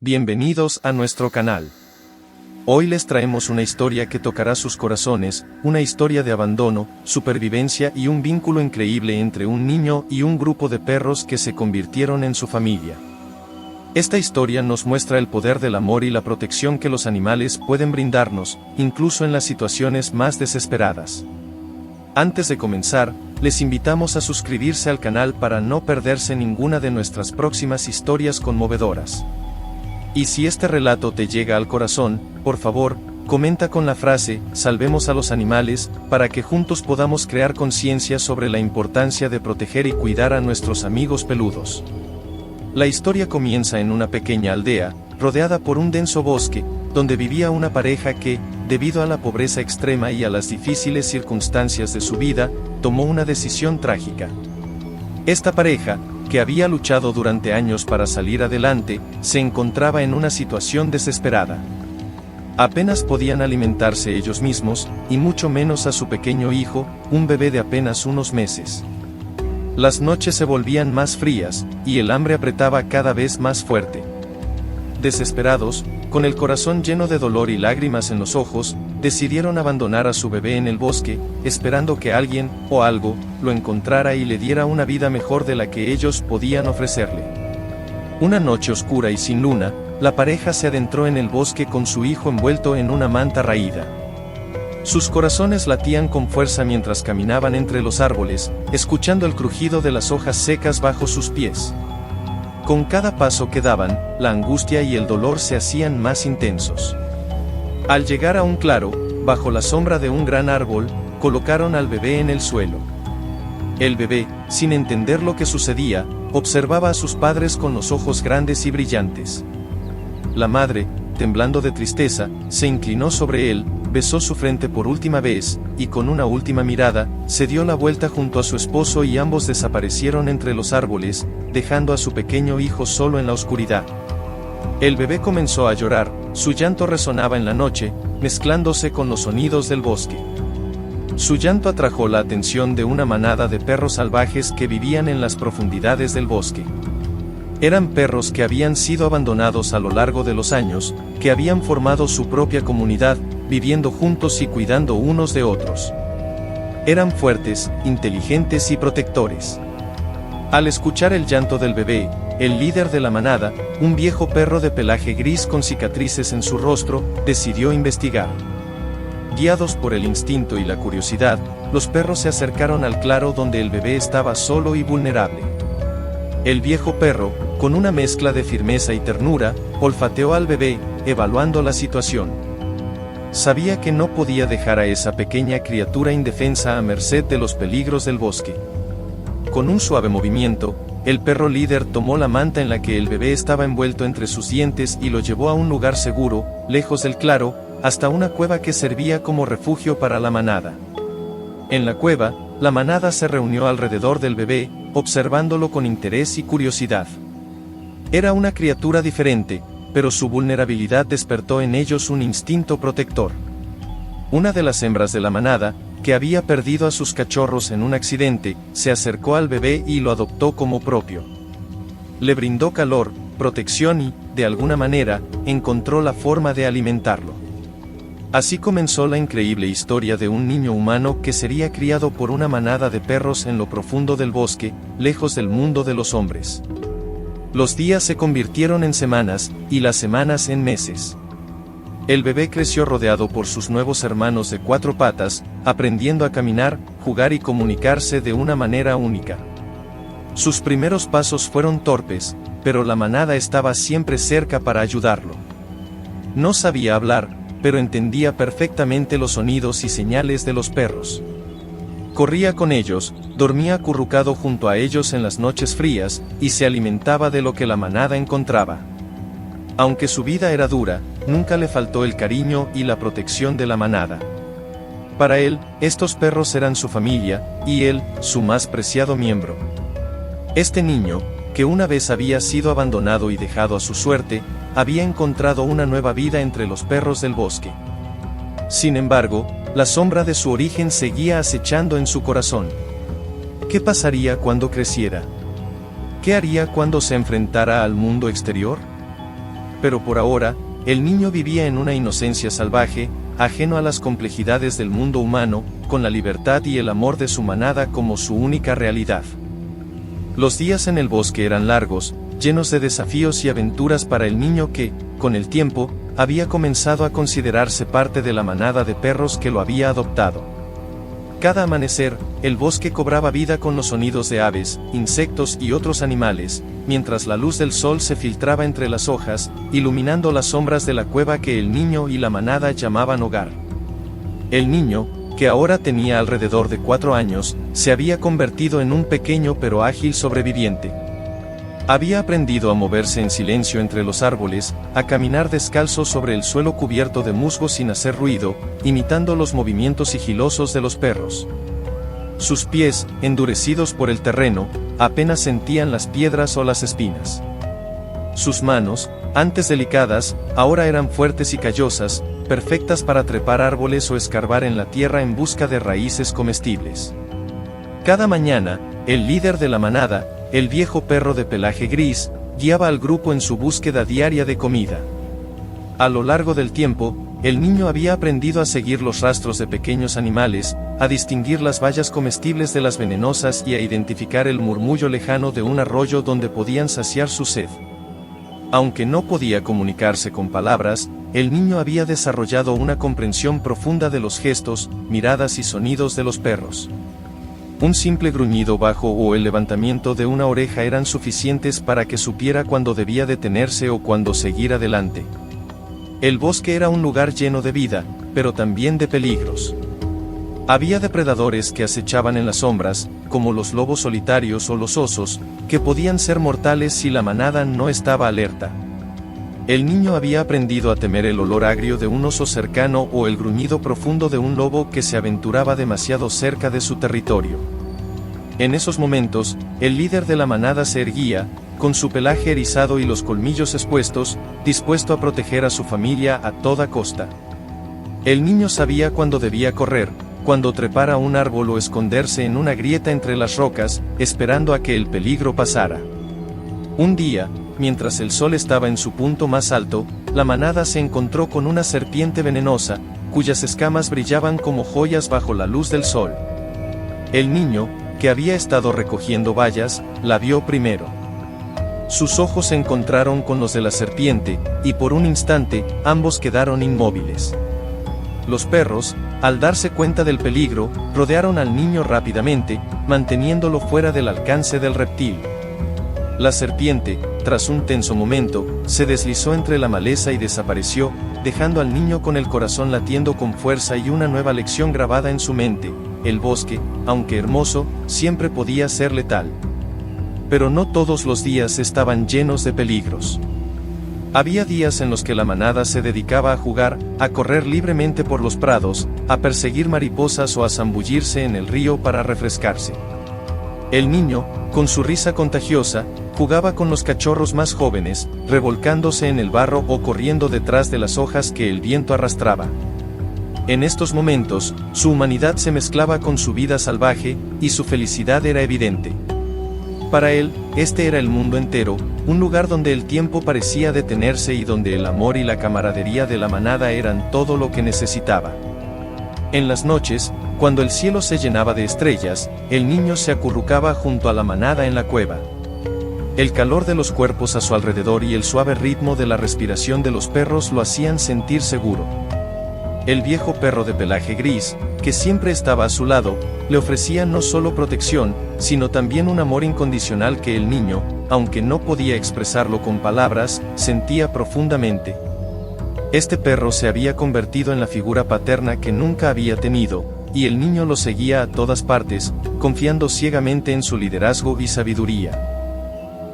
Bienvenidos a nuestro canal. Hoy les traemos una historia que tocará sus corazones, una historia de abandono, supervivencia y un vínculo increíble entre un niño y un grupo de perros que se convirtieron en su familia. Esta historia nos muestra el poder del amor y la protección que los animales pueden brindarnos, incluso en las situaciones más desesperadas. Antes de comenzar, les invitamos a suscribirse al canal para no perderse ninguna de nuestras próximas historias conmovedoras. Y si este relato te llega al corazón, por favor, comenta con la frase, "Salvemos a los animales", para que juntos podamos crear conciencia sobre la importancia de proteger y cuidar a nuestros amigos peludos. La historia comienza en una pequeña aldea, rodeada por un denso bosque, donde vivía una pareja que, debido a la pobreza extrema y a las difíciles circunstancias de su vida, tomó una decisión trágica. Esta pareja, que había luchado durante años para salir adelante, se encontraba en una situación desesperada. Apenas podían alimentarse ellos mismos, y mucho menos a su pequeño hijo, un bebé de apenas unos meses. Las noches se volvían más frías, y el hambre apretaba cada vez más fuerte. Desesperados, con el corazón lleno de dolor y lágrimas en los ojos, decidieron abandonar a su bebé en el bosque, esperando que alguien, o algo, lo encontrara y le diera una vida mejor de la que ellos podían ofrecerle. Una noche oscura y sin luna, la pareja se adentró en el bosque con su hijo envuelto en una manta raída. Sus corazones latían con fuerza mientras caminaban entre los árboles, escuchando el crujido de las hojas secas bajo sus pies. Con cada paso que daban, la angustia y el dolor se hacían más intensos. Al llegar a un claro, bajo la sombra de un gran árbol, colocaron al bebé en el suelo. El bebé, sin entender lo que sucedía, observaba a sus padres con los ojos grandes y brillantes. La madre, temblando de tristeza, se inclinó sobre él, besó su frente por última vez, y con una última mirada, se dio la vuelta junto a su esposo y ambos desaparecieron entre los árboles, dejando a su pequeño hijo solo en la oscuridad. El bebé comenzó a llorar, su llanto resonaba en la noche, mezclándose con los sonidos del bosque. Su llanto atrajo la atención de una manada de perros salvajes que vivían en las profundidades del bosque. Eran perros que habían sido abandonados a lo largo de los años, que habían formado su propia comunidad, viviendo juntos y cuidando unos de otros. Eran fuertes, inteligentes y protectores. Al escuchar el llanto del bebé, el líder de la manada, un viejo perro de pelaje gris con cicatrices en su rostro, decidió investigar. Guiados por el instinto y la curiosidad, los perros se acercaron al claro donde el bebé estaba solo y vulnerable. El viejo perro, con una mezcla de firmeza y ternura, olfateó al bebé, evaluando la situación. Sabía que no podía dejar a esa pequeña criatura indefensa a merced de los peligros del bosque. Con un suave movimiento, el perro líder tomó la manta en la que el bebé estaba envuelto entre sus dientes y lo llevó a un lugar seguro, lejos del claro, hasta una cueva que servía como refugio para la manada. En la cueva, la manada se reunió alrededor del bebé, observándolo con interés y curiosidad. Era una criatura diferente, pero su vulnerabilidad despertó en ellos un instinto protector. Una de las hembras de la manada, que había perdido a sus cachorros en un accidente, se acercó al bebé y lo adoptó como propio. Le brindó calor, protección y, de alguna manera, encontró la forma de alimentarlo. Así comenzó la increíble historia de un niño humano que sería criado por una manada de perros en lo profundo del bosque, lejos del mundo de los hombres. Los días se convirtieron en semanas, y las semanas en meses. El bebé creció rodeado por sus nuevos hermanos de 4 patas, aprendiendo a caminar, jugar y comunicarse de una manera única. Sus primeros pasos fueron torpes, pero la manada estaba siempre cerca para ayudarlo. No sabía hablar, pero entendía perfectamente los sonidos y señales de los perros. Corría con ellos, dormía acurrucado junto a ellos en las noches frías, y se alimentaba de lo que la manada encontraba. Aunque su vida era dura, nunca le faltó el cariño y la protección de la manada. Para él, estos perros eran su familia, y él, su más preciado miembro. Este niño, que una vez había sido abandonado y dejado a su suerte, había encontrado una nueva vida entre los perros del bosque. Sin embargo, la sombra de su origen seguía acechando en su corazón. ¿Qué pasaría cuando creciera? ¿Qué haría cuando se enfrentara al mundo exterior? pero por ahora, el niño vivía en una inocencia salvaje, ajeno a las complejidades del mundo humano, con la libertad y el amor de su manada como su única realidad. Los días en el bosque eran largos, llenos de desafíos y aventuras para el niño que, con el tiempo, había comenzado a considerarse parte de la manada de perros que lo había adoptado. Cada amanecer, el bosque cobraba vida con los sonidos de aves, insectos y otros animales, mientras la luz del sol se filtraba entre las hojas, iluminando las sombras de la cueva que el niño y la manada llamaban hogar. El niño, que ahora tenía alrededor de 4 años, se había convertido en un pequeño pero ágil sobreviviente. Había aprendido a moverse en silencio entre los árboles, a caminar descalzo sobre el suelo cubierto de musgo sin hacer ruido, imitando los movimientos sigilosos de los perros. Sus pies, endurecidos por el terreno, apenas sentían las piedras o las espinas. Sus manos, antes delicadas, ahora eran fuertes y callosas, perfectas para trepar árboles o escarbar en la tierra en busca de raíces comestibles. Cada mañana, el líder de la manada, el viejo perro de pelaje gris, guiaba al grupo en su búsqueda diaria de comida. A lo largo del tiempo, el niño había aprendido a seguir los rastros de pequeños animales, a distinguir las bayas comestibles de las venenosas y a identificar el murmullo lejano de un arroyo donde podían saciar su sed. Aunque no podía comunicarse con palabras, el niño había desarrollado una comprensión profunda de los gestos, miradas y sonidos de los perros. Un simple gruñido bajo o el levantamiento de una oreja eran suficientes para que supiera cuándo debía detenerse o cuándo seguir adelante. El bosque era un lugar lleno de vida, pero también de peligros. Había depredadores que acechaban en las sombras, como los lobos solitarios o los osos, que podían ser mortales si la manada no estaba alerta. El niño había aprendido a temer el olor agrio de un oso cercano o el gruñido profundo de un lobo que se aventuraba demasiado cerca de su territorio. En esos momentos, el líder de la manada se erguía, con su pelaje erizado y los colmillos expuestos, dispuesto a proteger a su familia a toda costa. El niño sabía cuándo debía correr, cuándo trepar a un árbol o esconderse en una grieta entre las rocas, esperando a que el peligro pasara. Un día, mientras el sol estaba en su punto más alto, la manada se encontró con una serpiente venenosa, cuyas escamas brillaban como joyas bajo la luz del sol. El niño, que había estado recogiendo bayas, la vio primero. Sus ojos se encontraron con los de la serpiente, y por un instante, ambos quedaron inmóviles. Los perros, al darse cuenta del peligro, rodearon al niño rápidamente, manteniéndolo fuera del alcance del reptil. La serpiente, tras un tenso momento, se deslizó entre la maleza y desapareció, dejando al niño con el corazón latiendo con fuerza y una nueva lección grabada en su mente: el bosque, aunque hermoso, siempre podía ser letal. Pero no todos los días estaban llenos de peligros. Había días en los que la manada se dedicaba a jugar, a correr libremente por los prados, a perseguir mariposas o a zambullirse en el río para refrescarse. El niño, con su risa contagiosa, jugaba con los cachorros más jóvenes, revolcándose en el barro o corriendo detrás de las hojas que el viento arrastraba. En estos momentos, su humanidad se mezclaba con su vida salvaje, y su felicidad era evidente. Para él, este era el mundo entero, un lugar donde el tiempo parecía detenerse y donde el amor y la camaradería de la manada eran todo lo que necesitaba. En las noches, cuando el cielo se llenaba de estrellas, el niño se acurrucaba junto a la manada en la cueva. El calor de los cuerpos a su alrededor y el suave ritmo de la respiración de los perros lo hacían sentir seguro. El viejo perro de pelaje gris, que siempre estaba a su lado, le ofrecía no solo protección, sino también un amor incondicional que el niño, aunque no podía expresarlo con palabras, sentía profundamente. Este perro se había convertido en la figura paterna que nunca había tenido, y el niño lo seguía a todas partes, confiando ciegamente en su liderazgo y sabiduría.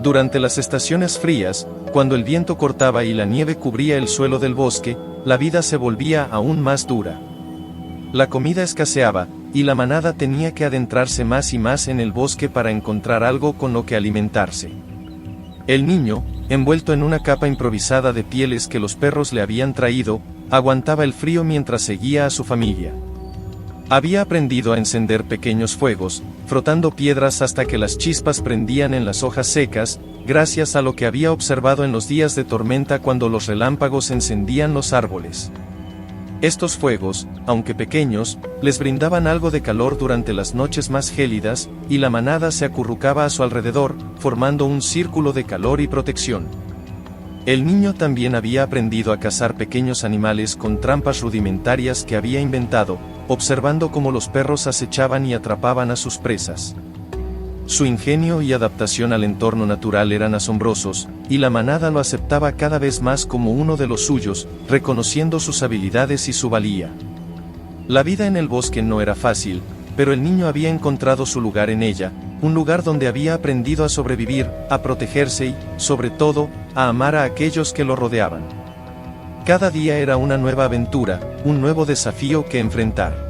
Durante las estaciones frías, cuando el viento cortaba y la nieve cubría el suelo del bosque, la vida se volvía aún más dura. La comida escaseaba, y la manada tenía que adentrarse más y más en el bosque para encontrar algo con lo que alimentarse. El niño, envuelto en una capa improvisada de pieles que los perros le habían traído, aguantaba el frío mientras seguía a su familia. Había aprendido a encender pequeños fuegos, frotando piedras hasta que las chispas prendían en las hojas secas, gracias a lo que había observado en los días de tormenta cuando los relámpagos encendían los árboles. Estos fuegos, aunque pequeños, les brindaban algo de calor durante las noches más gélidas, y la manada se acurrucaba a su alrededor, formando un círculo de calor y protección. El niño también había aprendido a cazar pequeños animales con trampas rudimentarias que había inventado, observando cómo los perros acechaban y atrapaban a sus presas. Su ingenio y adaptación al entorno natural eran asombrosos, y la manada lo aceptaba cada vez más como uno de los suyos, reconociendo sus habilidades y su valía. La vida en el bosque no era fácil, pero el niño había encontrado su lugar en ella, un lugar donde había aprendido a sobrevivir, a protegerse y, sobre todo, a amar a aquellos que lo rodeaban. Cada día era una nueva aventura, un nuevo desafío que enfrentar.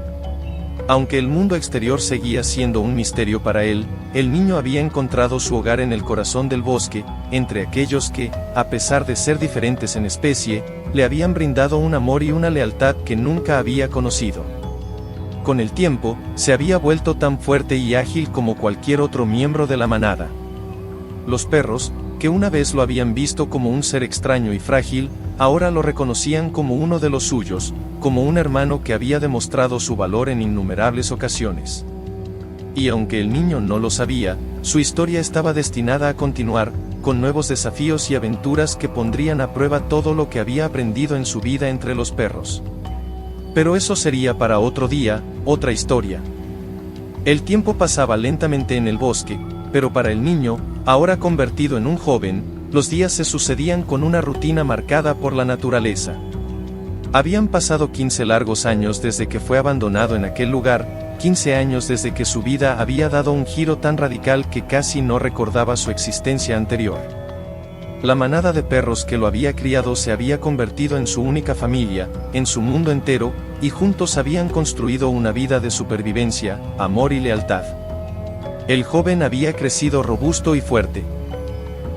Aunque el mundo exterior seguía siendo un misterio para él, el niño había encontrado su hogar en el corazón del bosque, entre aquellos que, a pesar de ser diferentes en especie, le habían brindado un amor y una lealtad que nunca había conocido. Con el tiempo, se había vuelto tan fuerte y ágil como cualquier otro miembro de la manada. Los perros, que una vez lo habían visto como un ser extraño y frágil, ahora lo reconocían como uno de los suyos, como un hermano que había demostrado su valor en innumerables ocasiones. Y aunque el niño no lo sabía, su historia estaba destinada a continuar, con nuevos desafíos y aventuras que pondrían a prueba todo lo que había aprendido en su vida entre los perros. Pero eso sería para otro día, otra historia. El tiempo pasaba lentamente en el bosque, pero para el niño, ahora convertido en un joven, los días se sucedían con una rutina marcada por la naturaleza. Habían pasado 15 largos años desde que fue abandonado en aquel lugar, 15 años desde que su vida había dado un giro tan radical que casi no recordaba su existencia anterior. La manada de perros que lo había criado se había convertido en su única familia, en su mundo entero, y juntos habían construido una vida de supervivencia, amor y lealtad. El joven había crecido robusto y fuerte.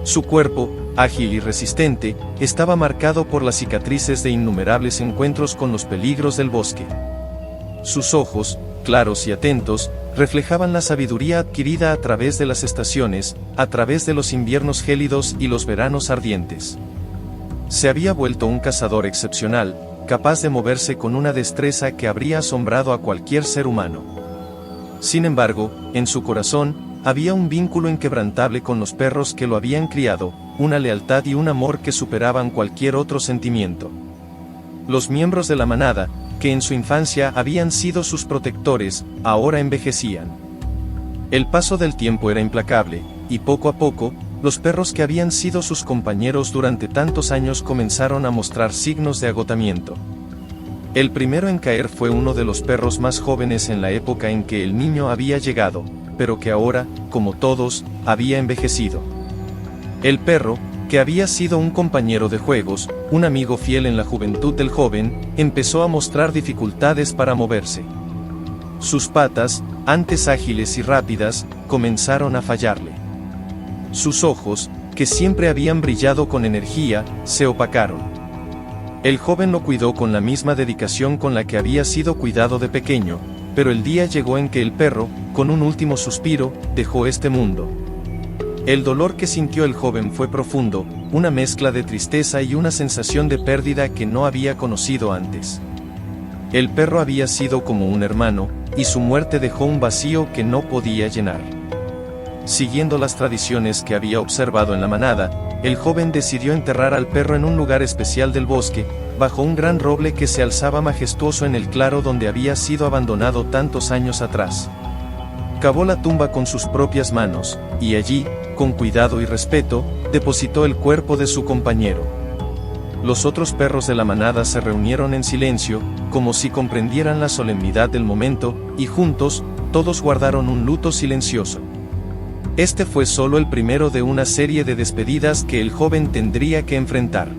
Su cuerpo, ágil y resistente, estaba marcado por las cicatrices de innumerables encuentros con los peligros del bosque. Sus ojos, claros y atentos, reflejaban la sabiduría adquirida a través de las estaciones, a través de los inviernos gélidos y los veranos ardientes. Se había vuelto un cazador excepcional, capaz de moverse con una destreza que habría asombrado a cualquier ser humano. Sin embargo, en su corazón, había un vínculo inquebrantable con los perros que lo habían criado, una lealtad y un amor que superaban cualquier otro sentimiento. Los miembros de la manada, que en su infancia habían sido sus protectores, ahora envejecían. El paso del tiempo era implacable, y poco a poco, los perros que habían sido sus compañeros durante tantos años comenzaron a mostrar signos de agotamiento. El primero en caer fue uno de los perros más jóvenes en la época en que el niño había llegado, pero que ahora, como todos, había envejecido. El perro, que había sido un compañero de juegos, un amigo fiel en la juventud del joven, empezó a mostrar dificultades para moverse. Sus patas, antes ágiles y rápidas, comenzaron a fallarle. Sus ojos, que siempre habían brillado con energía, se opacaron. El joven lo cuidó con la misma dedicación con la que había sido cuidado de pequeño, pero el día llegó en que el perro, con un último suspiro, dejó este mundo. El dolor que sintió el joven fue profundo, una mezcla de tristeza y una sensación de pérdida que no había conocido antes. El perro había sido como un hermano, y su muerte dejó un vacío que no podía llenar. Siguiendo las tradiciones que había observado en la manada, el joven decidió enterrar al perro en un lugar especial del bosque, bajo un gran roble que se alzaba majestuoso en el claro donde había sido abandonado tantos años atrás. Cavó la tumba con sus propias manos, y allí, con cuidado y respeto, depositó el cuerpo de su compañero. Los otros perros de la manada se reunieron en silencio, como si comprendieran la solemnidad del momento, y juntos, todos guardaron un luto silencioso. Este fue solo el primero de una serie de despedidas que el joven tendría que enfrentar.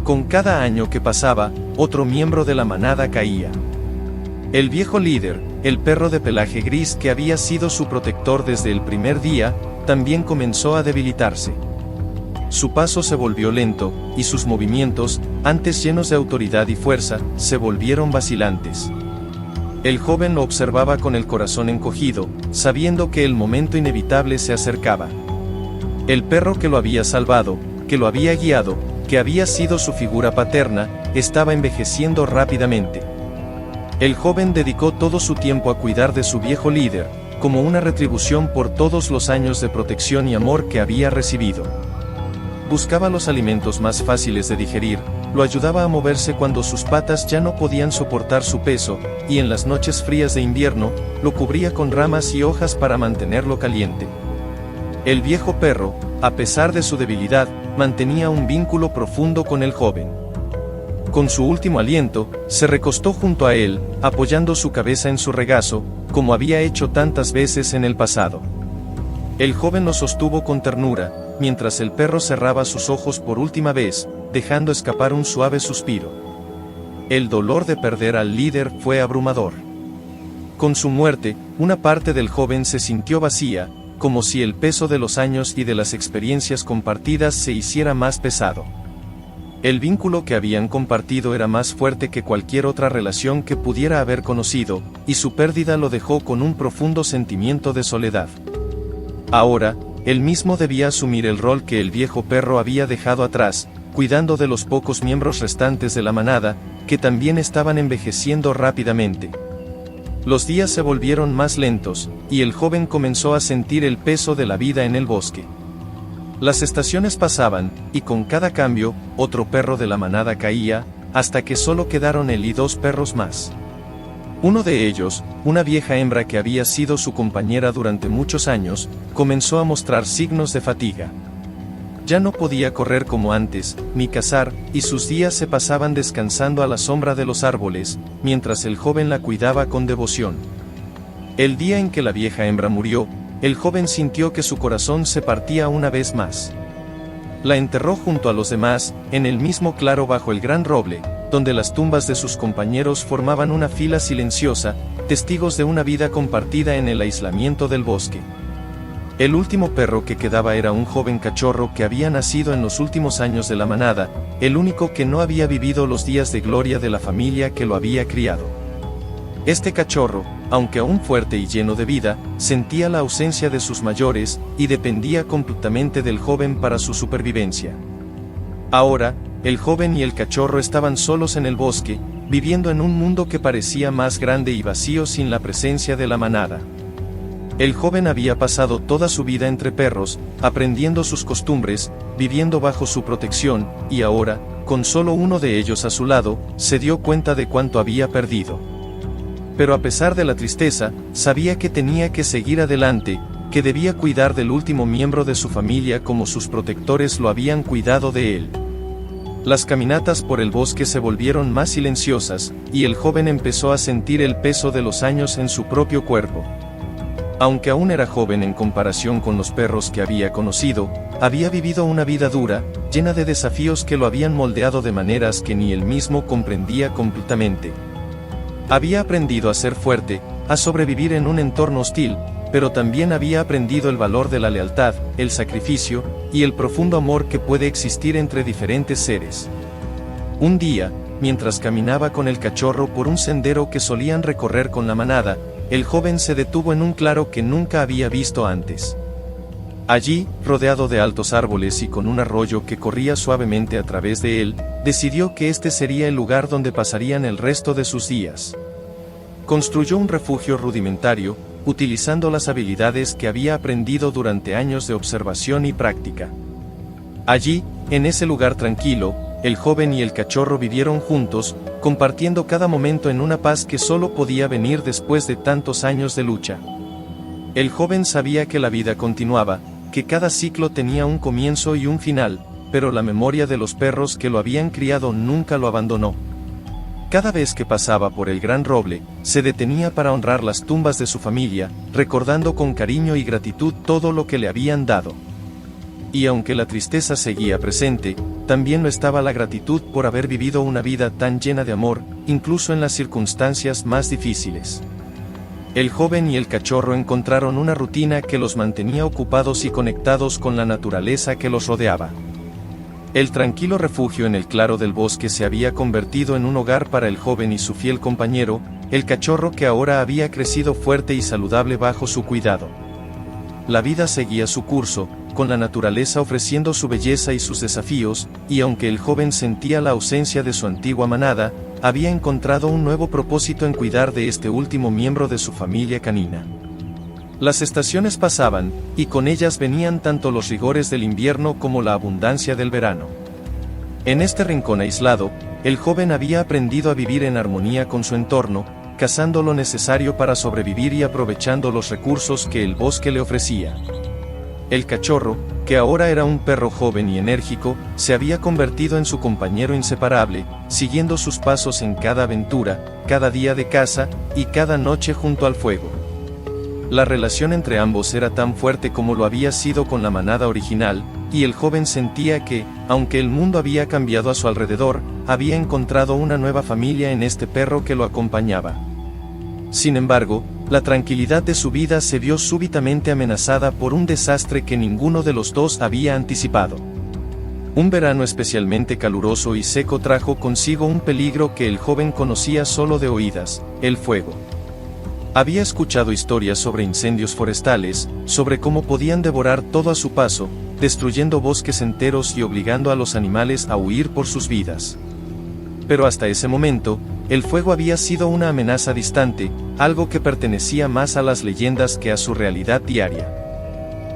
Con cada año que pasaba, otro miembro de la manada caía. El viejo líder, el perro de pelaje gris que había sido su protector desde el primer día, también comenzó a debilitarse. Su paso se volvió lento, y sus movimientos, antes llenos de autoridad y fuerza, se volvieron vacilantes. El joven lo observaba con el corazón encogido, sabiendo que el momento inevitable se acercaba. El perro que lo había salvado, que lo había guiado, que había sido su figura paterna, estaba envejeciendo rápidamente. El joven dedicó todo su tiempo a cuidar de su viejo líder, como una retribución por todos los años de protección y amor que había recibido. Buscaba los alimentos más fáciles de digerir, lo ayudaba a moverse cuando sus patas ya no podían soportar su peso, y en las noches frías de invierno, lo cubría con ramas y hojas para mantenerlo caliente. El viejo perro, a pesar de su debilidad, mantenía un vínculo profundo con el joven. Con su último aliento, se recostó junto a él, apoyando su cabeza en su regazo, como había hecho tantas veces en el pasado. El joven lo sostuvo con ternura, mientras el perro cerraba sus ojos por última vez, dejando escapar un suave suspiro. El dolor de perder al líder fue abrumador. Con su muerte, una parte del joven se sintió vacía, como si el peso de los años y de las experiencias compartidas se hiciera más pesado. El vínculo que habían compartido era más fuerte que cualquier otra relación que pudiera haber conocido, y su pérdida lo dejó con un profundo sentimiento de soledad. Ahora, él mismo debía asumir el rol que el viejo perro había dejado atrás, cuidando de los pocos miembros restantes de la manada, que también estaban envejeciendo rápidamente. Los días se volvieron más lentos, y el joven comenzó a sentir el peso de la vida en el bosque. Las estaciones pasaban, y con cada cambio, otro perro de la manada caía, hasta que solo quedaron él y 2 perros más. Uno de ellos, una vieja hembra que había sido su compañera durante muchos años, comenzó a mostrar signos de fatiga. Ya no podía correr como antes, ni cazar, y sus días se pasaban descansando a la sombra de los árboles, mientras el joven la cuidaba con devoción. El día en que la vieja hembra murió, el joven sintió que su corazón se partía una vez más. La enterró junto a los demás, en el mismo claro bajo el gran roble, donde las tumbas de sus compañeros formaban una fila silenciosa, testigos de una vida compartida en el aislamiento del bosque. El último perro que quedaba era un joven cachorro que había nacido en los últimos años de la manada, el único que no había vivido los días de gloria de la familia que lo había criado. Este cachorro, aunque aún fuerte y lleno de vida, sentía la ausencia de sus mayores, y dependía completamente del joven para su supervivencia. Ahora, el joven y el cachorro estaban solos en el bosque, viviendo en un mundo que parecía más grande y vacío sin la presencia de la manada. El joven había pasado toda su vida entre perros, aprendiendo sus costumbres, viviendo bajo su protección, y ahora, con solo uno de ellos a su lado, se dio cuenta de cuánto había perdido. Pero a pesar de la tristeza, sabía que tenía que seguir adelante, que debía cuidar del último miembro de su familia como sus protectores lo habían cuidado de él. Las caminatas por el bosque se volvieron más silenciosas, y el joven empezó a sentir el peso de los años en su propio cuerpo. Aunque aún era joven en comparación con los perros que había conocido, había vivido una vida dura, llena de desafíos que lo habían moldeado de maneras que ni él mismo comprendía completamente. Había aprendido a ser fuerte, a sobrevivir en un entorno hostil, pero también había aprendido el valor de la lealtad, el sacrificio, y el profundo amor que puede existir entre diferentes seres. Un día, mientras caminaba con el cachorro por un sendero que solían recorrer con la manada, el joven se detuvo en un claro que nunca había visto antes. Allí, rodeado de altos árboles y con un arroyo que corría suavemente a través de él, decidió que este sería el lugar donde pasarían el resto de sus días. Construyó un refugio rudimentario, utilizando las habilidades que había aprendido durante años de observación y práctica. Allí, en ese lugar tranquilo, el joven y el cachorro vivieron juntos, compartiendo cada momento en una paz que solo podía venir después de tantos años de lucha. El joven sabía que la vida continuaba, que cada ciclo tenía un comienzo y un final, pero la memoria de los perros que lo habían criado nunca lo abandonó. Cada vez que pasaba por el gran roble, se detenía para honrar las tumbas de su familia, recordando con cariño y gratitud todo lo que le habían dado. Y aunque la tristeza seguía presente, también lo estaba la gratitud por haber vivido una vida tan llena de amor, incluso en las circunstancias más difíciles. El joven y el cachorro encontraron una rutina que los mantenía ocupados y conectados con la naturaleza que los rodeaba. El tranquilo refugio en el claro del bosque se había convertido en un hogar para el joven y su fiel compañero, el cachorro que ahora había crecido fuerte y saludable bajo su cuidado. La vida seguía su curso, con la naturaleza ofreciendo su belleza y sus desafíos, y aunque el joven sentía la ausencia de su antigua manada, había encontrado un nuevo propósito en cuidar de este último miembro de su familia canina. Las estaciones pasaban, y con ellas venían tanto los rigores del invierno como la abundancia del verano. En este rincón aislado, el joven había aprendido a vivir en armonía con su entorno, cazando lo necesario para sobrevivir y aprovechando los recursos que el bosque le ofrecía. El cachorro, que ahora era un perro joven y enérgico, se había convertido en su compañero inseparable, siguiendo sus pasos en cada aventura, cada día de caza, y cada noche junto al fuego. La relación entre ambos era tan fuerte como lo había sido con la manada original, y el joven sentía que, aunque el mundo había cambiado a su alrededor, había encontrado una nueva familia en este perro que lo acompañaba. Sin embargo, la tranquilidad de su vida se vio súbitamente amenazada por un desastre que ninguno de los dos había anticipado. Un verano especialmente caluroso y seco trajo consigo un peligro que el joven conocía solo de oídas: el fuego. Había escuchado historias sobre incendios forestales, sobre cómo podían devorar todo a su paso, destruyendo bosques enteros y obligando a los animales a huir por sus vidas. Pero hasta ese momento, el fuego había sido una amenaza distante, algo que pertenecía más a las leyendas que a su realidad diaria.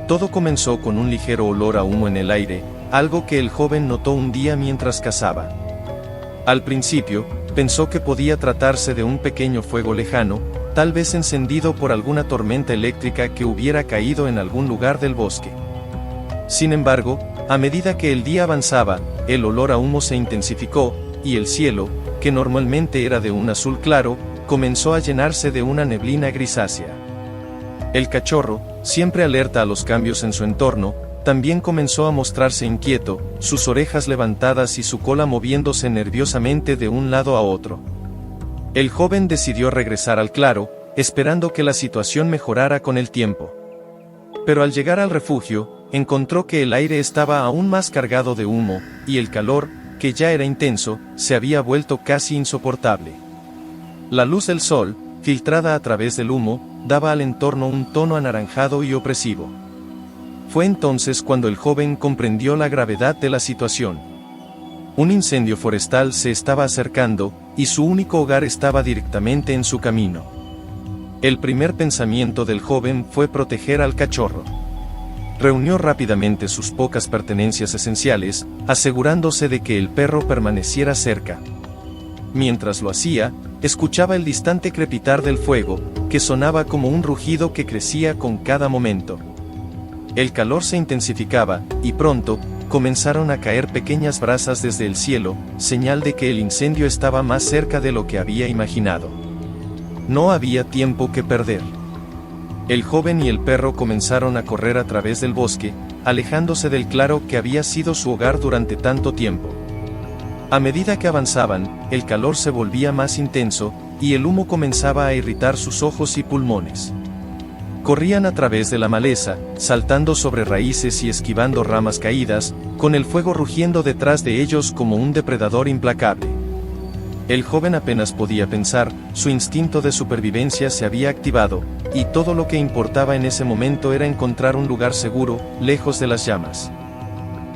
Todo comenzó con un ligero olor a humo en el aire, algo que el joven notó un día mientras cazaba. Al principio, pensó que podía tratarse de un pequeño fuego lejano, tal vez encendido por alguna tormenta eléctrica que hubiera caído en algún lugar del bosque. Sin embargo, a medida que el día avanzaba, el olor a humo se intensificó, y el cielo, que normalmente era de un azul claro, comenzó a llenarse de una neblina grisácea. El cachorro, siempre alerta a los cambios en su entorno, también comenzó a mostrarse inquieto, sus orejas levantadas y su cola moviéndose nerviosamente de un lado a otro. El joven decidió regresar al claro, esperando que la situación mejorara con el tiempo. Pero al llegar al refugio, encontró que el aire estaba aún más cargado de humo, y el calor, que ya era intenso, se había vuelto casi insoportable. La luz del sol, filtrada a través del humo, daba al entorno un tono anaranjado y opresivo. Fue entonces cuando el joven comprendió la gravedad de la situación. Un incendio forestal se estaba acercando, y su único hogar estaba directamente en su camino. El primer pensamiento del joven fue proteger al cachorro. Reunió rápidamente sus pocas pertenencias esenciales, asegurándose de que el perro permaneciera cerca. Mientras lo hacía, escuchaba el distante crepitar del fuego, que sonaba como un rugido que crecía con cada momento. El calor se intensificaba, y pronto, comenzaron a caer pequeñas brasas desde el cielo, señal de que el incendio estaba más cerca de lo que había imaginado. No había tiempo que perder. El joven y el perro comenzaron a correr a través del bosque, alejándose del claro que había sido su hogar durante tanto tiempo. A medida que avanzaban, el calor se volvía más intenso, y el humo comenzaba a irritar sus ojos y pulmones. Corrían a través de la maleza, saltando sobre raíces y esquivando ramas caídas, con el fuego rugiendo detrás de ellos como un depredador implacable. El joven apenas podía pensar, su instinto de supervivencia se había activado, y todo lo que importaba en ese momento era encontrar un lugar seguro, lejos de las llamas.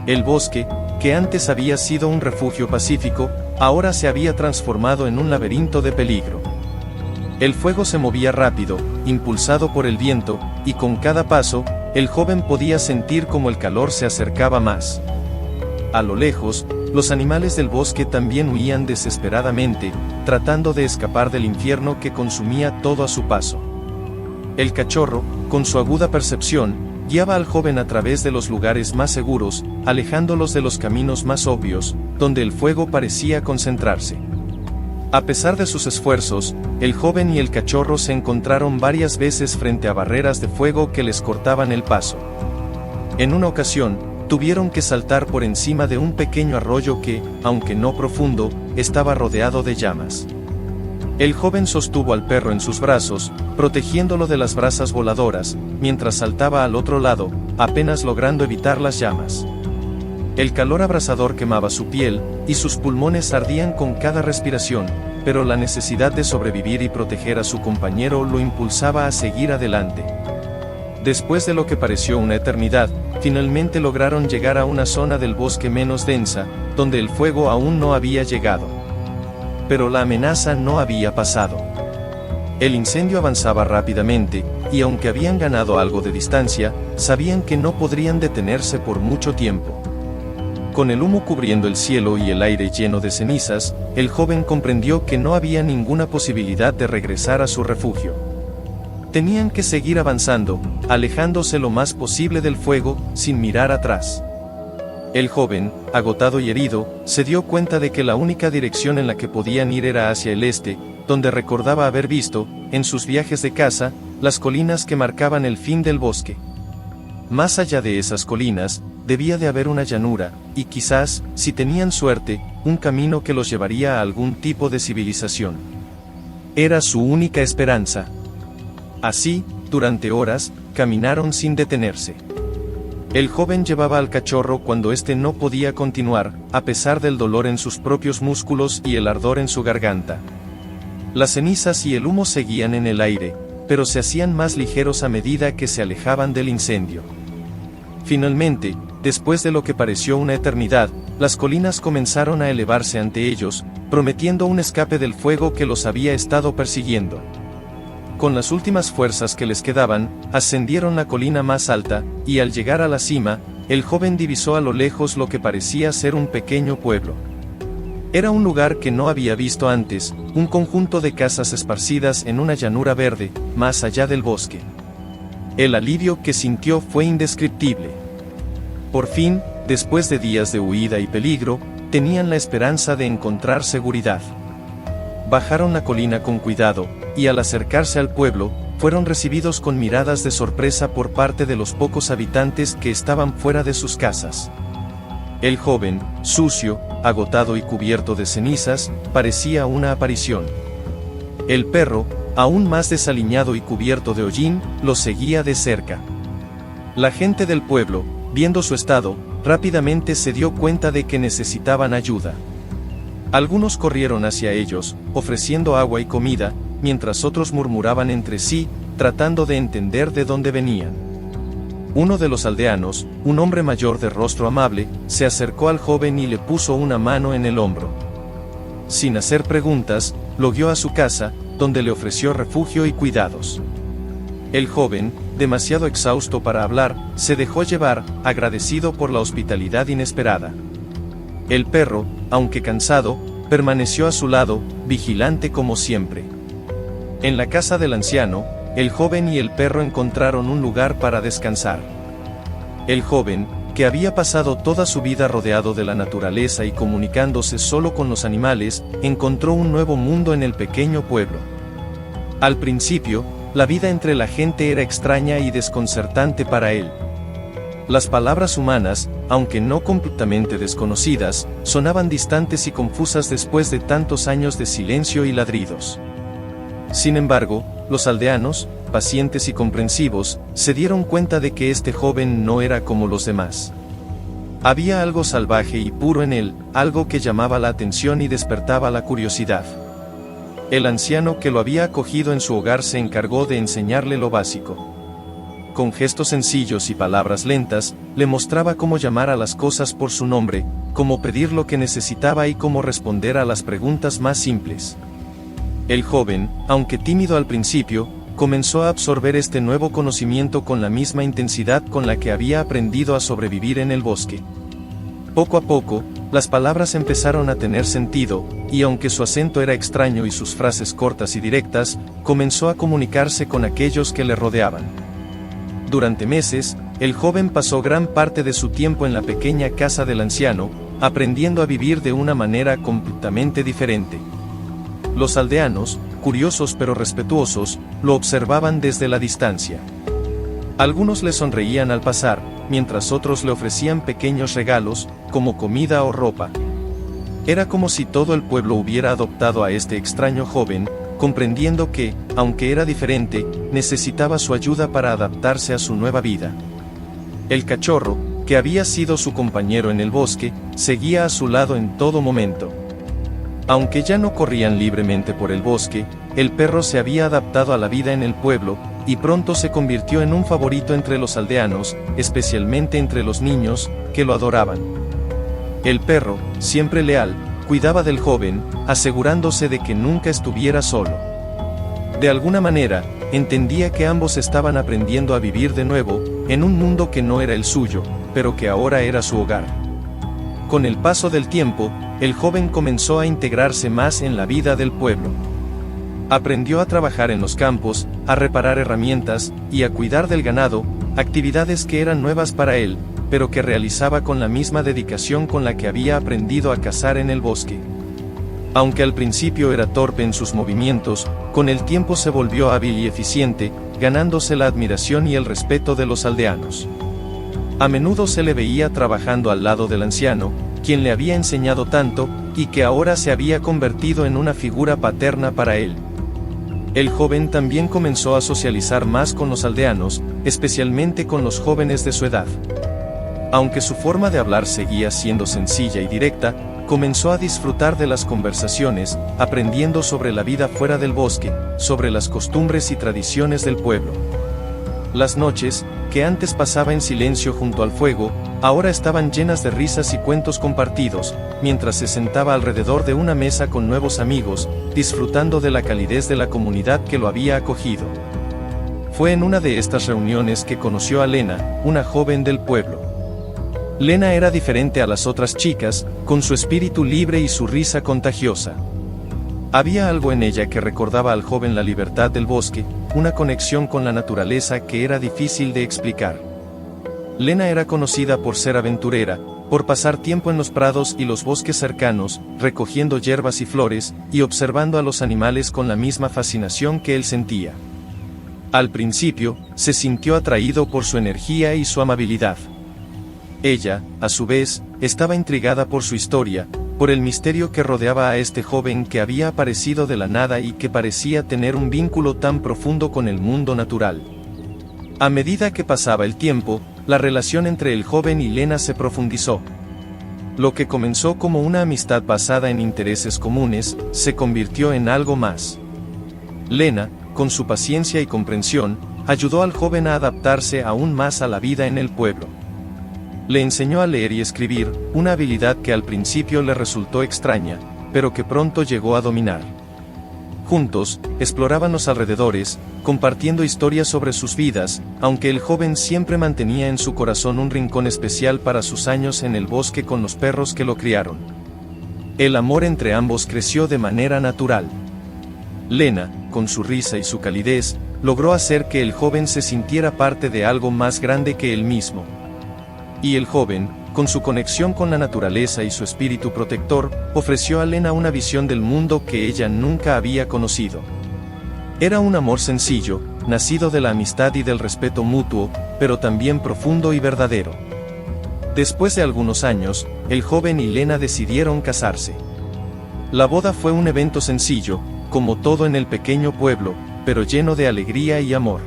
El bosque, que antes había sido un refugio pacífico, ahora se había transformado en un laberinto de peligro. El fuego se movía rápido, impulsado por el viento, y con cada paso, el joven podía sentir cómo el calor se acercaba más. A lo lejos, los animales del bosque también huían desesperadamente, tratando de escapar del infierno que consumía todo a su paso. El cachorro, con su aguda percepción, guiaba al joven a través de los lugares más seguros, alejándolos de los caminos más obvios, donde el fuego parecía concentrarse. A pesar de sus esfuerzos, el joven y el cachorro se encontraron varias veces frente a barreras de fuego que les cortaban el paso. En una ocasión, tuvieron que saltar por encima de un pequeño arroyo que, aunque no profundo, estaba rodeado de llamas. El joven sostuvo al perro en sus brazos, protegiéndolo de las brasas voladoras, mientras saltaba al otro lado, apenas logrando evitar las llamas. El calor abrasador quemaba su piel, y sus pulmones ardían con cada respiración, pero la necesidad de sobrevivir y proteger a su compañero lo impulsaba a seguir adelante. Después de lo que pareció una eternidad, finalmente lograron llegar a una zona del bosque menos densa, donde el fuego aún no había llegado. Pero la amenaza no había pasado. El incendio avanzaba rápidamente, y aunque habían ganado algo de distancia, sabían que no podrían detenerse por mucho tiempo. Con el humo cubriendo el cielo y el aire lleno de cenizas, el joven comprendió que no había ninguna posibilidad de regresar a su refugio. Tenían que seguir avanzando, alejándose lo más posible del fuego, sin mirar atrás. El joven, agotado y herido, se dio cuenta de que la única dirección en la que podían ir era hacia el este, donde recordaba haber visto, en sus viajes de caza, las colinas que marcaban el fin del bosque. Más allá de esas colinas, debía de haber una llanura, y quizás, si tenían suerte, un camino que los llevaría a algún tipo de civilización. Era su única esperanza. Así, durante horas, caminaron sin detenerse. El joven llevaba al cachorro cuando éste no podía continuar, a pesar del dolor en sus propios músculos y el ardor en su garganta. Las cenizas y el humo seguían en el aire, pero se hacían más ligeros a medida que se alejaban del incendio. Finalmente, después de lo que pareció una eternidad, las colinas comenzaron a elevarse ante ellos, prometiendo un escape del fuego que los había estado persiguiendo. Con las últimas fuerzas que les quedaban, ascendieron la colina más alta, y al llegar a la cima, el joven divisó a lo lejos lo que parecía ser un pequeño pueblo. Era un lugar que no había visto antes, un conjunto de casas esparcidas en una llanura verde, más allá del bosque. El alivio que sintió fue indescriptible. Por fin, después de días de huida y peligro, tenían la esperanza de encontrar seguridad. Bajaron la colina con cuidado, y al acercarse al pueblo, fueron recibidos con miradas de sorpresa por parte de los pocos habitantes que estaban fuera de sus casas. El joven, sucio, agotado y cubierto de cenizas, parecía una aparición. El perro, aún más desaliñado y cubierto de hollín, lo seguía de cerca. La gente del pueblo, viendo su estado, rápidamente se dio cuenta de que necesitaban ayuda. Algunos corrieron hacia ellos, ofreciendo agua y comida, mientras otros murmuraban entre sí, tratando de entender de dónde venían. Uno de los aldeanos, un hombre mayor de rostro amable, se acercó al joven y le puso una mano en el hombro. Sin hacer preguntas, lo guió a su casa, donde le ofreció refugio y cuidados. El joven, demasiado exhausto para hablar, se dejó llevar, agradecido por la hospitalidad inesperada. El perro, aunque cansado, permaneció a su lado, vigilante como siempre. En la casa del anciano, el joven y el perro encontraron un lugar para descansar. El joven, que había pasado toda su vida rodeado de la naturaleza y comunicándose solo con los animales, encontró un nuevo mundo en el pequeño pueblo. Al principio, la vida entre la gente era extraña y desconcertante para él. Las palabras humanas, aunque no completamente desconocidas, sonaban distantes y confusas después de tantos años de silencio y ladridos. Sin embargo, los aldeanos, pacientes y comprensivos, se dieron cuenta de que este joven no era como los demás. Había algo salvaje y puro en él, algo que llamaba la atención y despertaba la curiosidad. El anciano que lo había acogido en su hogar se encargó de enseñarle lo básico. Con gestos sencillos y palabras lentas, le mostraba cómo llamar a las cosas por su nombre, cómo pedir lo que necesitaba y cómo responder a las preguntas más simples. El joven, aunque tímido al principio, comenzó a absorber este nuevo conocimiento con la misma intensidad con la que había aprendido a sobrevivir en el bosque. Poco a poco, las palabras empezaron a tener sentido, y aunque su acento era extraño y sus frases cortas y directas, comenzó a comunicarse con aquellos que le rodeaban. Durante meses, el joven pasó gran parte de su tiempo en la pequeña casa del anciano, aprendiendo a vivir de una manera completamente diferente. Los aldeanos, curiosos pero respetuosos, lo observaban desde la distancia. Algunos le sonreían al pasar, mientras otros le ofrecían pequeños regalos, como comida o ropa. Era como si todo el pueblo hubiera adoptado a este extraño joven, comprendiendo que, aunque era diferente, necesitaba su ayuda para adaptarse a su nueva vida. El cachorro, que había sido su compañero en el bosque, seguía a su lado en todo momento. Aunque ya no corrían libremente por el bosque, el perro se había adaptado a la vida en el pueblo, y pronto se convirtió en un favorito entre los aldeanos, especialmente entre los niños, que lo adoraban. El perro, siempre leal, cuidaba del joven, asegurándose de que nunca estuviera solo. De alguna manera, entendía que ambos estaban aprendiendo a vivir de nuevo, en un mundo que no era el suyo, pero que ahora era su hogar. Con el paso del tiempo, el joven comenzó a integrarse más en la vida del pueblo. Aprendió a trabajar en los campos, a reparar herramientas, y a cuidar del ganado, actividades que eran nuevas para él, pero que realizaba con la misma dedicación con la que había aprendido a cazar en el bosque. Aunque al principio era torpe en sus movimientos, con el tiempo se volvió hábil y eficiente, ganándose la admiración y el respeto de los aldeanos. A menudo se le veía trabajando al lado del anciano, quien le había enseñado tanto, y que ahora se había convertido en una figura paterna para él. El joven también comenzó a socializar más con los aldeanos, especialmente con los jóvenes de su edad. Aunque su forma de hablar seguía siendo sencilla y directa, comenzó a disfrutar de las conversaciones, aprendiendo sobre la vida fuera del bosque, sobre las costumbres y tradiciones del pueblo. Las noches, que antes pasaba en silencio junto al fuego, ahora estaban llenas de risas y cuentos compartidos, mientras se sentaba alrededor de una mesa con nuevos amigos, disfrutando de la calidez de la comunidad que lo había acogido. Fue en una de estas reuniones que conoció a Lena, una joven del pueblo. Lena era diferente a las otras chicas, con su espíritu libre y su risa contagiosa. Había algo en ella que recordaba al joven la libertad del bosque, una conexión con la naturaleza que era difícil de explicar. Lena era conocida por ser aventurera, por pasar tiempo en los prados y los bosques cercanos, recogiendo hierbas y flores, y observando a los animales con la misma fascinación que él sentía. Al principio, se sintió atraído por su energía y su amabilidad. Ella, a su vez, estaba intrigada por su historia, por el misterio que rodeaba a este joven que había aparecido de la nada y que parecía tener un vínculo tan profundo con el mundo natural. A medida que pasaba el tiempo, la relación entre el joven y Lena se profundizó. Lo que comenzó como una amistad basada en intereses comunes, se convirtió en algo más. Lena, con su paciencia y comprensión, ayudó al joven a adaptarse aún más a la vida en el pueblo. Le enseñó a leer y escribir, una habilidad que al principio le resultó extraña, pero que pronto llegó a dominar. Juntos, exploraban los alrededores, compartiendo historias sobre sus vidas, aunque el joven siempre mantenía en su corazón un rincón especial para sus años en el bosque con los perros que lo criaron. El amor entre ambos creció de manera natural. Lena, con su risa y su calidez, logró hacer que el joven se sintiera parte de algo más grande que él mismo. Y el joven, con su conexión con la naturaleza y su espíritu protector, ofreció a Lena una visión del mundo que ella nunca había conocido. Era un amor sencillo, nacido de la amistad y del respeto mutuo, pero también profundo y verdadero. Después de algunos años, el joven y Lena decidieron casarse. La boda fue un evento sencillo, como todo en el pequeño pueblo, pero lleno de alegría y amor.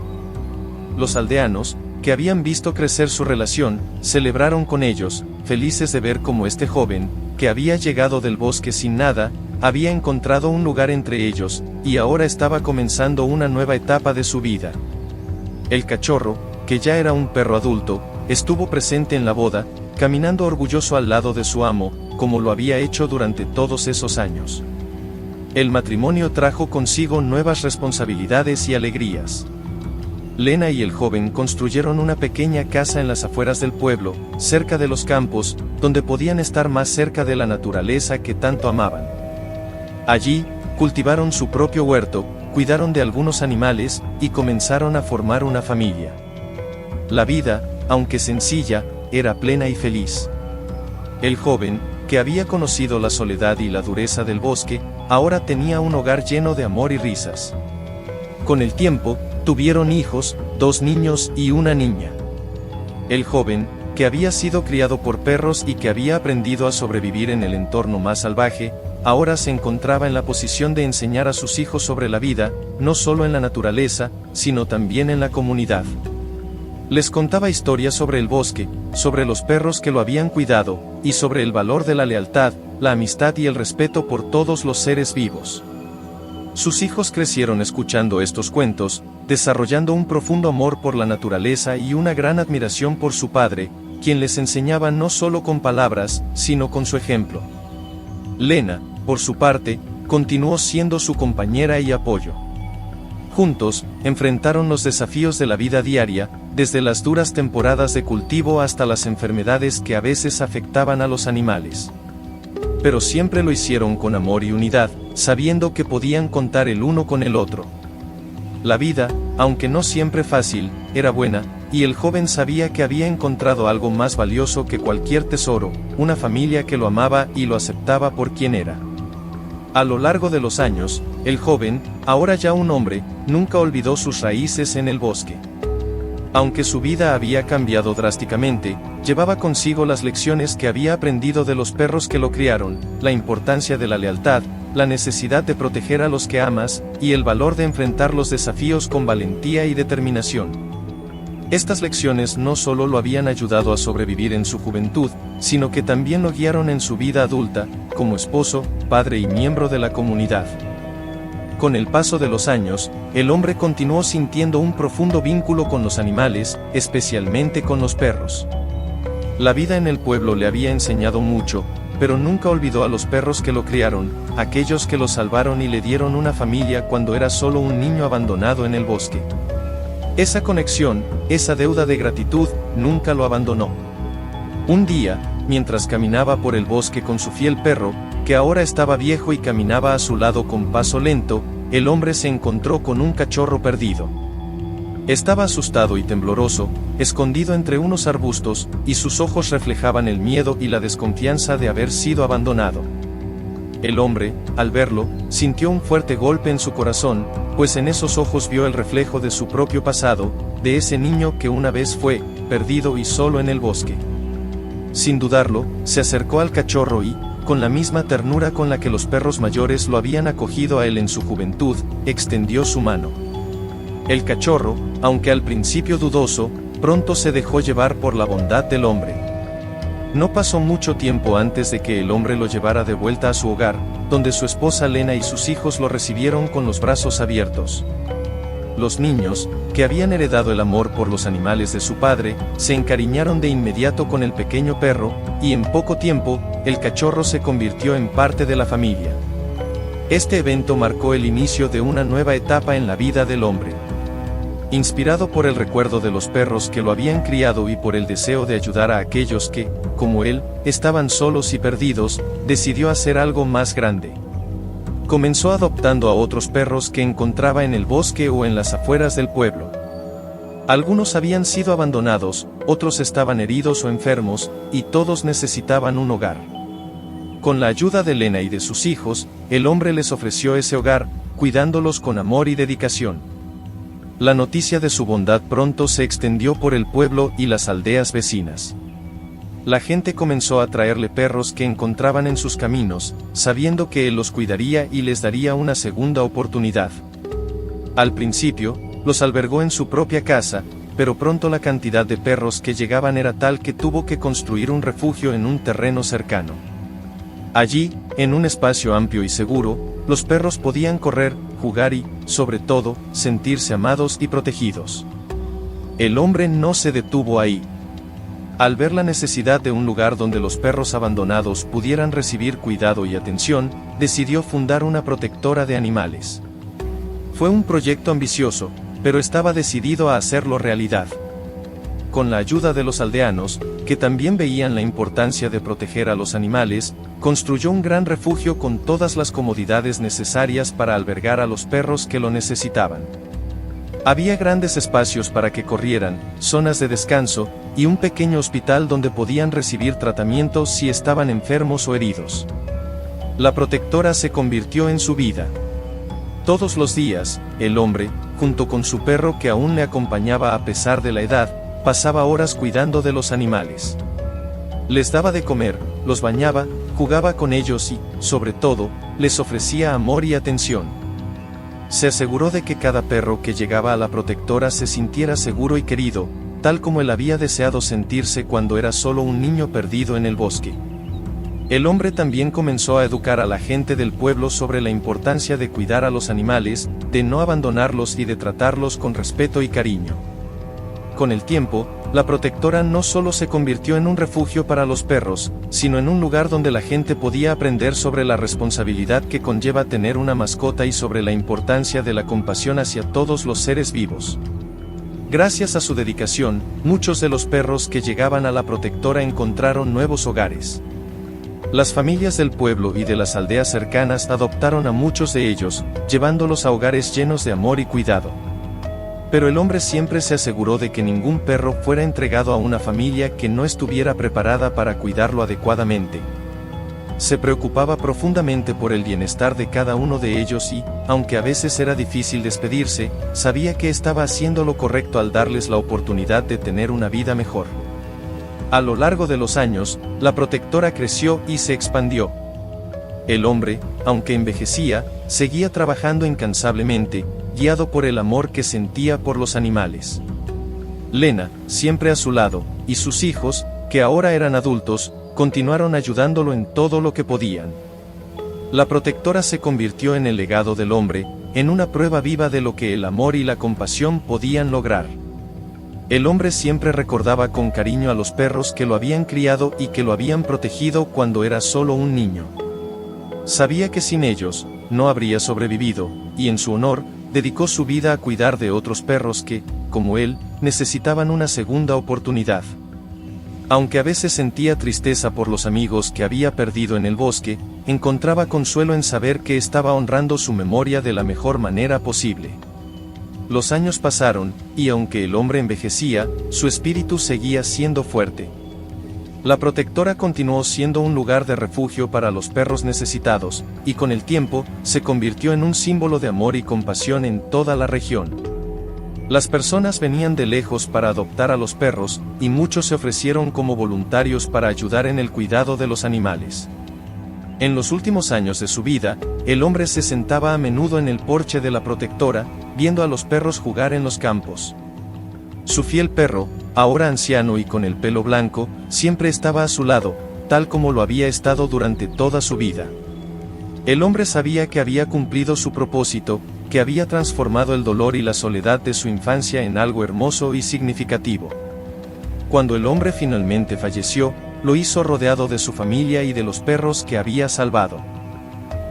Los aldeanos, que habían visto crecer su relación, celebraron con ellos, felices de ver cómo este joven, que había llegado del bosque sin nada, había encontrado un lugar entre ellos, y ahora estaba comenzando una nueva etapa de su vida. El cachorro, que ya era un perro adulto, estuvo presente en la boda, caminando orgulloso al lado de su amo, como lo había hecho durante todos esos años. El matrimonio trajo consigo nuevas responsabilidades y alegrías. Lena y el joven construyeron una pequeña casa en las afueras del pueblo, cerca de los campos, donde podían estar más cerca de la naturaleza que tanto amaban. Allí, cultivaron su propio huerto, cuidaron de algunos animales, y comenzaron a formar una familia. La vida, aunque sencilla, era plena y feliz. El joven, que había conocido la soledad y la dureza del bosque, ahora tenía un hogar lleno de amor y risas. Con el tiempo, tuvieron hijos, 2 niños y una niña. El joven, que había sido criado por perros y que había aprendido a sobrevivir en el entorno más salvaje, ahora se encontraba en la posición de enseñar a sus hijos sobre la vida, no solo en la naturaleza, sino también en la comunidad. Les contaba historias sobre el bosque, sobre los perros que lo habían cuidado, y sobre el valor de la lealtad, la amistad y el respeto por todos los seres vivos. Sus hijos crecieron escuchando estos cuentos, desarrollando un profundo amor por la naturaleza y una gran admiración por su padre, quien les enseñaba no solo con palabras, sino con su ejemplo. Lena, por su parte, continuó siendo su compañera y apoyo. Juntos, enfrentaron los desafíos de la vida diaria, desde las duras temporadas de cultivo hasta las enfermedades que a veces afectaban a los animales. Pero siempre lo hicieron con amor y unidad, sabiendo que podían contar el uno con el otro. La vida, aunque no siempre fácil, era buena, y el joven sabía que había encontrado algo más valioso que cualquier tesoro, una familia que lo amaba y lo aceptaba por quien era. A lo largo de los años, el joven, ahora ya un hombre, nunca olvidó sus raíces en el bosque. Aunque su vida había cambiado drásticamente, llevaba consigo las lecciones que había aprendido de los perros que lo criaron, la importancia de la lealtad, la necesidad de proteger a los que amas, y el valor de enfrentar los desafíos con valentía y determinación. Estas lecciones no solo lo habían ayudado a sobrevivir en su juventud, sino que también lo guiaron en su vida adulta, como esposo, padre y miembro de la comunidad. Con el paso de los años, el hombre continuó sintiendo un profundo vínculo con los animales, especialmente con los perros. La vida en el pueblo le había enseñado mucho, pero nunca olvidó a los perros que lo criaron, aquellos que lo salvaron y le dieron una familia cuando era solo un niño abandonado en el bosque. Esa conexión, esa deuda de gratitud, nunca lo abandonó. Un día, mientras caminaba por el bosque con su fiel perro, que ahora estaba viejo y caminaba a su lado con paso lento, el hombre se encontró con un cachorro perdido. Estaba asustado y tembloroso, escondido entre unos arbustos, y sus ojos reflejaban el miedo y la desconfianza de haber sido abandonado. El hombre, al verlo, sintió un fuerte golpe en su corazón, pues en esos ojos vio el reflejo de su propio pasado, de ese niño que una vez fue, perdido y solo en el bosque. Sin dudarlo, se acercó al cachorro y, con la misma ternura con la que los perros mayores lo habían acogido a él en su juventud, extendió su mano. El cachorro, aunque al principio dudoso, pronto se dejó llevar por la bondad del hombre. No pasó mucho tiempo antes de que el hombre lo llevara de vuelta a su hogar, donde su esposa Lena y sus hijos lo recibieron con los brazos abiertos. Los niños, que habían heredado el amor por los animales de su padre, se encariñaron de inmediato con el pequeño perro, y en poco tiempo, el cachorro se convirtió en parte de la familia. Este evento marcó el inicio de una nueva etapa en la vida del hombre. Inspirado por el recuerdo de los perros que lo habían criado y por el deseo de ayudar a aquellos que, como él, estaban solos y perdidos, decidió hacer algo más grande. Comenzó adoptando a otros perros que encontraba en el bosque o en las afueras del pueblo. Algunos habían sido abandonados, otros estaban heridos o enfermos, y todos necesitaban un hogar. Con la ayuda de Lena y de sus hijos, el hombre les ofreció ese hogar, cuidándolos con amor y dedicación. La noticia de su bondad pronto se extendió por el pueblo y las aldeas vecinas. La gente comenzó a traerle perros que encontraban en sus caminos, sabiendo que él los cuidaría y les daría una segunda oportunidad. Al principio, los albergó en su propia casa, pero pronto la cantidad de perros que llegaban era tal que tuvo que construir un refugio en un terreno cercano. Allí, en un espacio amplio y seguro, los perros podían correr, jugar y, sobre todo, sentirse amados y protegidos. El hombre no se detuvo ahí. Al ver la necesidad de un lugar donde los perros abandonados pudieran recibir cuidado y atención, decidió fundar una protectora de animales. Fue un proyecto ambicioso, pero estaba decidido a hacerlo realidad. Con la ayuda de los aldeanos, que también veían la importancia de proteger a los animales, construyó un gran refugio con todas las comodidades necesarias para albergar a los perros que lo necesitaban. Había grandes espacios para que corrieran, zonas de descanso, y un pequeño hospital donde podían recibir tratamiento si estaban enfermos o heridos. La protectora se convirtió en su vida. Todos los días, el hombre, junto con su perro que aún le acompañaba a pesar de la edad, pasaba horas cuidando de los animales. Les daba de comer, los bañaba, jugaba con ellos y, sobre todo, les ofrecía amor y atención. Se aseguró de que cada perro que llegaba a la protectora se sintiera seguro y querido, tal como él había deseado sentirse cuando era solo un niño perdido en el bosque. El hombre también comenzó a educar a la gente del pueblo sobre la importancia de cuidar a los animales, de no abandonarlos y de tratarlos con respeto y cariño. Con el tiempo, la protectora no solo se convirtió en un refugio para los perros, sino en un lugar donde la gente podía aprender sobre la responsabilidad que conlleva tener una mascota y sobre la importancia de la compasión hacia todos los seres vivos. Gracias a su dedicación, muchos de los perros que llegaban a la protectora encontraron nuevos hogares. Las familias del pueblo y de las aldeas cercanas adoptaron a muchos de ellos, llevándolos a hogares llenos de amor y cuidado. Pero el hombre siempre se aseguró de que ningún perro fuera entregado a una familia que no estuviera preparada para cuidarlo adecuadamente. Se preocupaba profundamente por el bienestar de cada uno de ellos y, aunque a veces era difícil despedirse, sabía que estaba haciendo lo correcto al darles la oportunidad de tener una vida mejor. A lo largo de los años, la protectora creció y se expandió. El hombre, aunque envejecía, seguía trabajando incansablemente, guiado por el amor que sentía por los animales. Lena, siempre a su lado, y sus hijos, que ahora eran adultos, continuaron ayudándolo en todo lo que podían. La protectora se convirtió en el legado del hombre, en una prueba viva de lo que el amor y la compasión podían lograr. El hombre siempre recordaba con cariño a los perros que lo habían criado y que lo habían protegido cuando era solo un niño. Sabía que sin ellos, no habría sobrevivido, y en su honor, dedicó su vida a cuidar de otros perros que, como él, necesitaban una segunda oportunidad. Aunque a veces sentía tristeza por los amigos que había perdido en el bosque, encontraba consuelo en saber que estaba honrando su memoria de la mejor manera posible. Los años pasaron, y aunque el hombre envejecía, su espíritu seguía siendo fuerte. La protectora continuó siendo un lugar de refugio para los perros necesitados, y con el tiempo, se convirtió en un símbolo de amor y compasión en toda la región. Las personas venían de lejos para adoptar a los perros, y muchos se ofrecieron como voluntarios para ayudar en el cuidado de los animales. En los últimos años de su vida, el hombre se sentaba a menudo en el porche de la protectora, viendo a los perros jugar en los campos. Su fiel perro, ahora anciano y con el pelo blanco, siempre estaba a su lado, tal como lo había estado durante toda su vida. El hombre sabía que había cumplido su propósito, que había transformado el dolor y la soledad de su infancia en algo hermoso y significativo. Cuando el hombre finalmente falleció, lo hizo rodeado de su familia y de los perros que había salvado.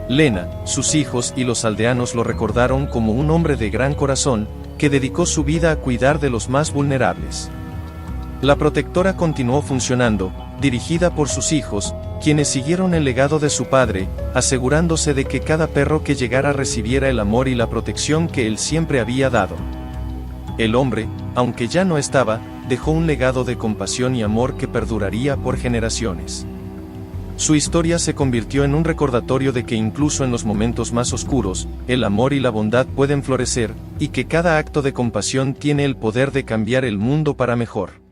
Lena, sus hijos y los aldeanos lo recordaron como un hombre de gran corazón, que dedicó su vida a cuidar de los más vulnerables. La protectora continuó funcionando, dirigida por sus hijos, quienes siguieron el legado de su padre, asegurándose de que cada perro que llegara recibiera el amor y la protección que él siempre había dado. El hombre, aunque ya no estaba, dejó un legado de compasión y amor que perduraría por generaciones. Su historia se convirtió en un recordatorio de que incluso en los momentos más oscuros, el amor y la bondad pueden florecer, y que cada acto de compasión tiene el poder de cambiar el mundo para mejor.